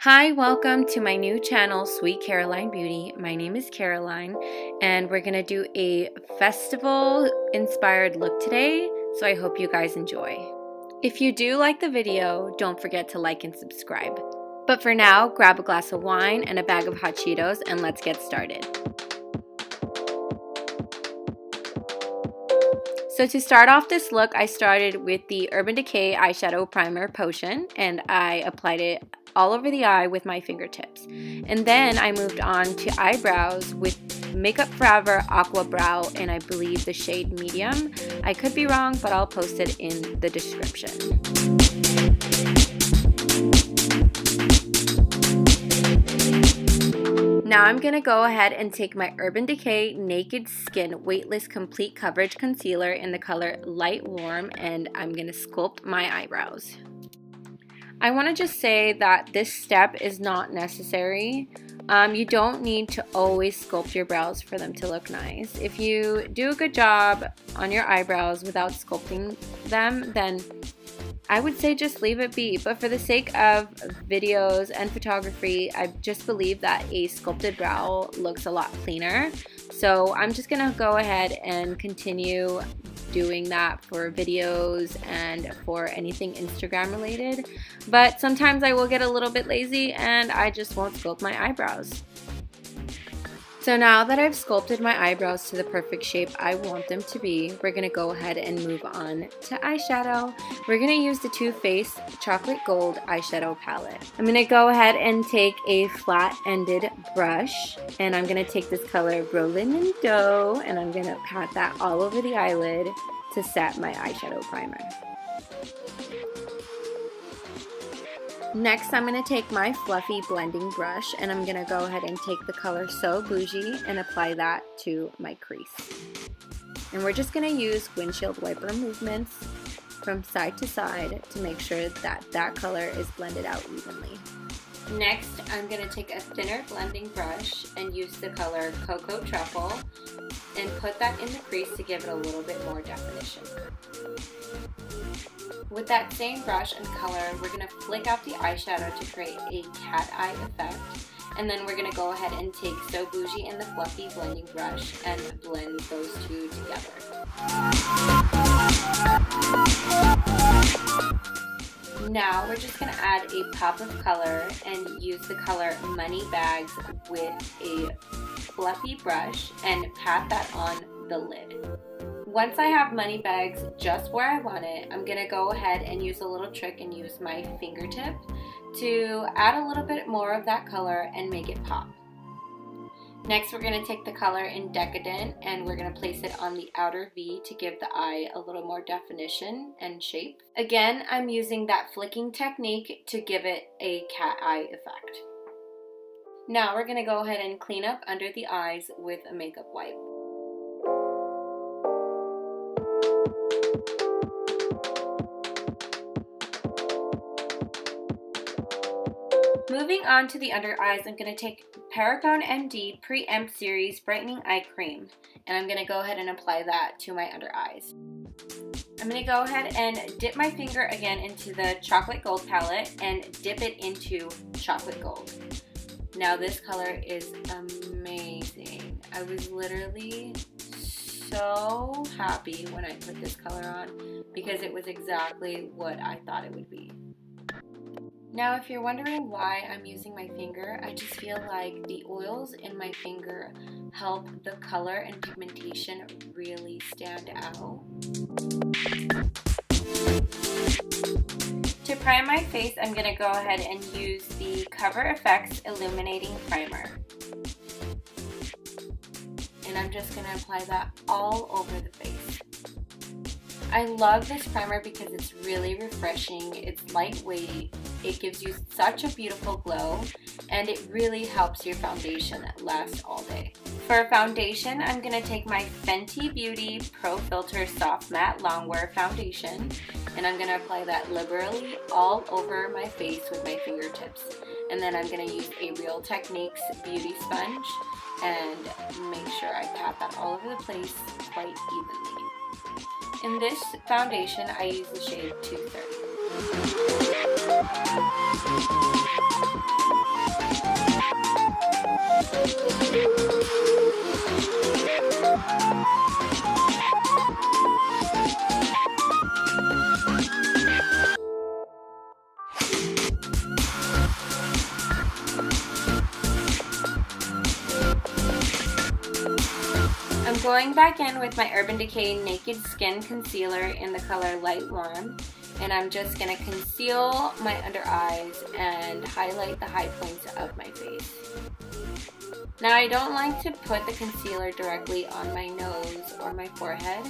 Hi, welcome to my new channel, Sweet Caroline Beauty. My name is Caroline, and we're going to do a festival-inspired look today, so I hope you guys enjoy. If you do like the video, don't forget to like and subscribe. But for now, grab a glass of wine and a bag of hot Cheetos, and let's get started. So to start off this look, I started with the Urban Decay Eyeshadow Primer Potion, and I applied it all over the eye with my fingertips. And then I moved on to eyebrows with Makeup Forever Aquabrow, and I believe the shade medium. I could be wrong, but I'll post it in the description. Now I'm going to go ahead and take my Urban Decay Naked Skin Weightless Complete Coverage Concealer in the color Light Warm, and I'm going to sculpt my eyebrows. I want to just say that this step is not necessary. You don't need to always sculpt your brows for them to look nice. If you do a good job on your eyebrows without sculpting them, then I would say just leave it be. But for the sake of videos and photography, I just believe that a sculpted brow looks a lot cleaner. So I'm just going to go ahead and continue doing that for videos and for anything Instagram related. But sometimes I will get a little bit lazy and I just won't sculpt my eyebrows. So now that I've sculpted my eyebrows to the perfect shape I want them to be, we're going to go ahead and move on to eyeshadow. We're going to use the Too Faced Chocolate Gold eyeshadow palette. I'm going to go ahead and take a flat-ended brush, and I'm going to take this color Rollin and Dough, and I'm going to pat that all over the eyelid to set my eyeshadow primer. Next, I'm going to take my fluffy blending brush, and I'm going to go ahead and take the color So Bougie and apply that to my crease. And we're just going to use windshield wiper movements from side to side to make sure that that color is blended out evenly. Next, I'm going to take a thinner blending brush and use the color Cocoa Truffle and put that in the crease to give it a little bit more definition. With that same brush and color, we're going to flick out the eyeshadow to create a cat eye effect. And then we're going to go ahead and take So Bougie and the fluffy blending brush and blend those two together. Now we're just going to add a pop of color and use the color Money Bags with a fluffy brush and pat that on the lid. Once I have Money Bags just where I want it, I'm going to go ahead and use a little trick and use my fingertip to add a little bit more of that color and make it pop. Next, we're going to take the color in Decadent and we're going to place it on the outer V to give the eye a little more definition and shape. Again, I'm using that flicking technique to give it a cat eye effect. Now we're going to go ahead and clean up under the eyes with a makeup wipe. Moving on to the under eyes, I'm going to take Pericone MD Pre-Emt Series Brightening Eye Cream, and I'm going to go ahead and apply that to my under eyes. I'm going to go ahead and dip my finger again into the Chocolate Gold palette and dip it into Chocolate Gold. Now this color is amazing. I was literally so happy when I put this color on because it was exactly what I thought it would be. Now, if you're wondering why I'm using my finger, I just feel like the oils in my finger help the color and pigmentation really stand out. To prime my face, I'm going to go ahead and use the Cover FX Illuminating Primer. And I'm just going to apply that all over the face. I love this primer because it's really refreshing, it's lightweight, it gives you such a beautiful glow, and it really helps your foundation last all day. For foundation, I'm going to take my Fenty Beauty Pro Filt'r Soft Matte Longwear Foundation, and I'm going to apply that liberally all over my face with my fingertips. And then I'm going to use a Real Techniques Beauty Sponge and make sure I pat that all over the place quite evenly. In this foundation, I use the shade 230. going back in with my Urban Decay Naked Skin Concealer in the color Light Warm, and I'm just going to conceal my under eyes and highlight the high points of my face. Now, I don't like to put the concealer directly on my nose or my forehead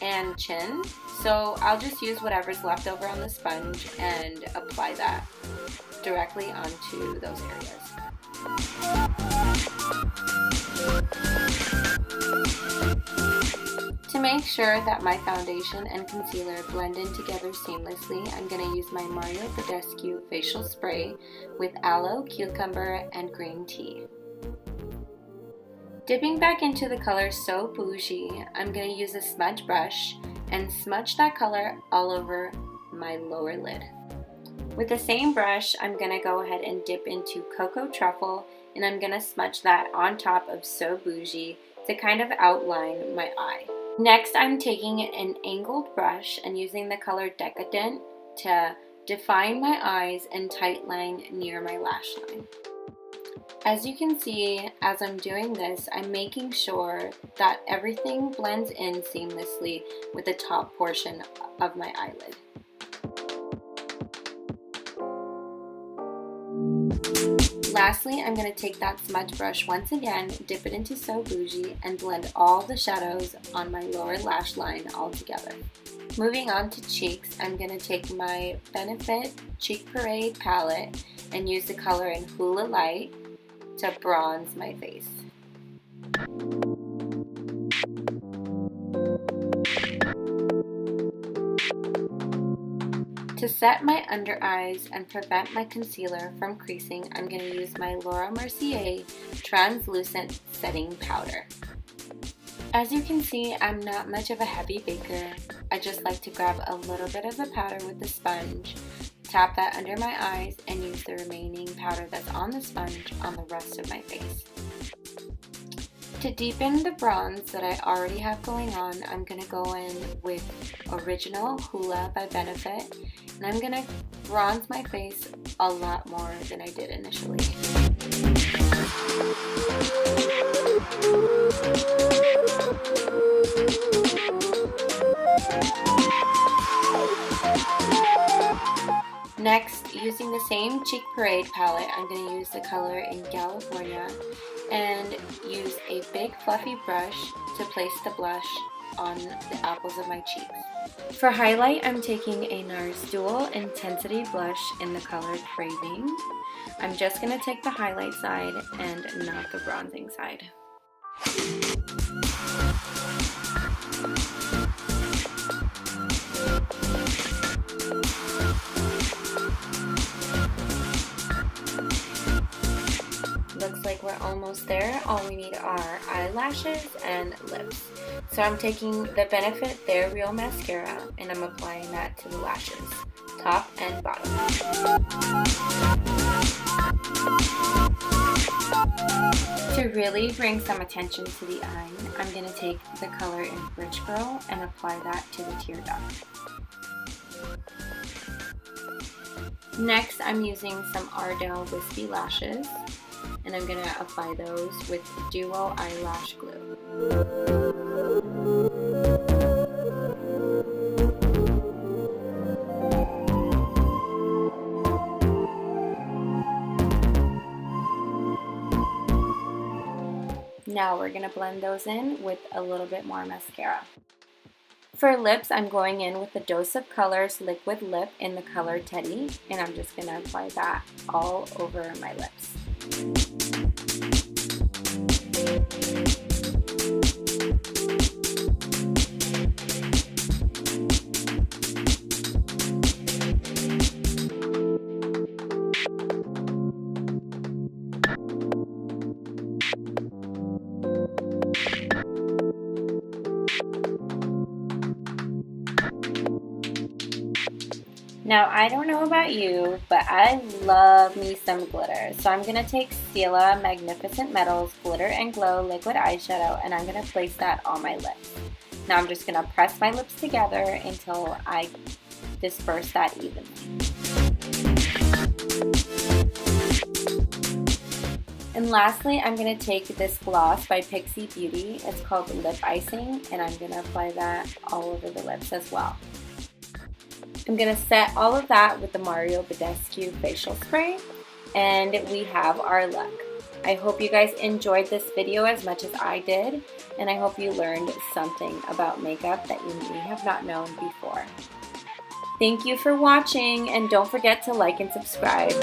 and chin, so I'll just use whatever's left over on the sponge and apply that directly onto those areas. To make sure that my foundation and concealer blend in together seamlessly, I'm going to use my Badescu facial spray with aloe, cucumber, and green tea. Dipping back into the color So Bougie, I'm going to use a smudge brush and smudge that color all over my lower lid. With the same brush, I'm going to go ahead and dip into Cocoa Truffle, and I'm going to smudge that on top of So Bougie to kind of outline my eye. Next, I'm taking an angled brush and using the color Decadent to define my eyes and tightline near my lash line. As you can see, as I'm doing this, I'm making sure that everything blends in seamlessly with the top portion of my eyelid. Lastly, I'm going to take that smudge brush once again, dip it into So Bougie, and blend all the shadows on my lower lash line all together. Moving on to cheeks, I'm going to take my Benefit Cheek Parade palette and use the color in Hula Light to bronze my face. To set my under eyes and prevent my concealer from creasing, I'm going to use my Mercier translucent setting powder. As you can see, I'm not much of a heavy baker. I just like to grab a little bit of the powder with the sponge, tap that under my eyes, and use the remaining powder that's on the sponge on the rest of my face. To deepen the bronze that I already have going on, I'm going to go in with Original Hula by Benefit, and I'm going to bronze my face a lot more than I did initially. Next, using the same Cheek Parade palette, I'm going to use the color in California and use a big fluffy brush to place the blush on the apples of my cheeks. For highlight, I'm taking a NARS Dual Intensity blush in the color Craving. I'm just going to take the highlight side and not the bronzing side. Looks like we're almost there. All we need are eyelashes and lips. So I'm taking the Benefit They're Real mascara and I'm applying that to the lashes, top and bottom. To really bring some attention to the eye, I'm going to take the color in Rich Girl and apply that to the tear duct. Next, I'm using some Ardell Wispy Lashes, and I'm going to apply those with Duo Eyelash Glue. Now we're going to blend those in with a little bit more mascara. For lips, I'm going in with the Dose of Colors Liquid Lip in the color Teddy, and I'm just going to apply that all over my lips. Now, I don't know about you, but I love me some glitter. So I'm going to take Stila Magnificent Metals Glitter and Glow Liquid Eyeshadow, and I'm going to place that on my lips. Now I'm just going to press my lips together until I disperse that evenly. And lastly, I'm going to take this gloss by Fenty Beauty. It's called Lip Icing, and I'm going to apply that all over the lips as well. I'm going to set all of that with the Badescu facial spray, and we have our look. I hope you guys enjoyed this video as much as I did, and I hope you learned something about makeup that you may have not known before. Thank you for watching, and don't forget to like and subscribe.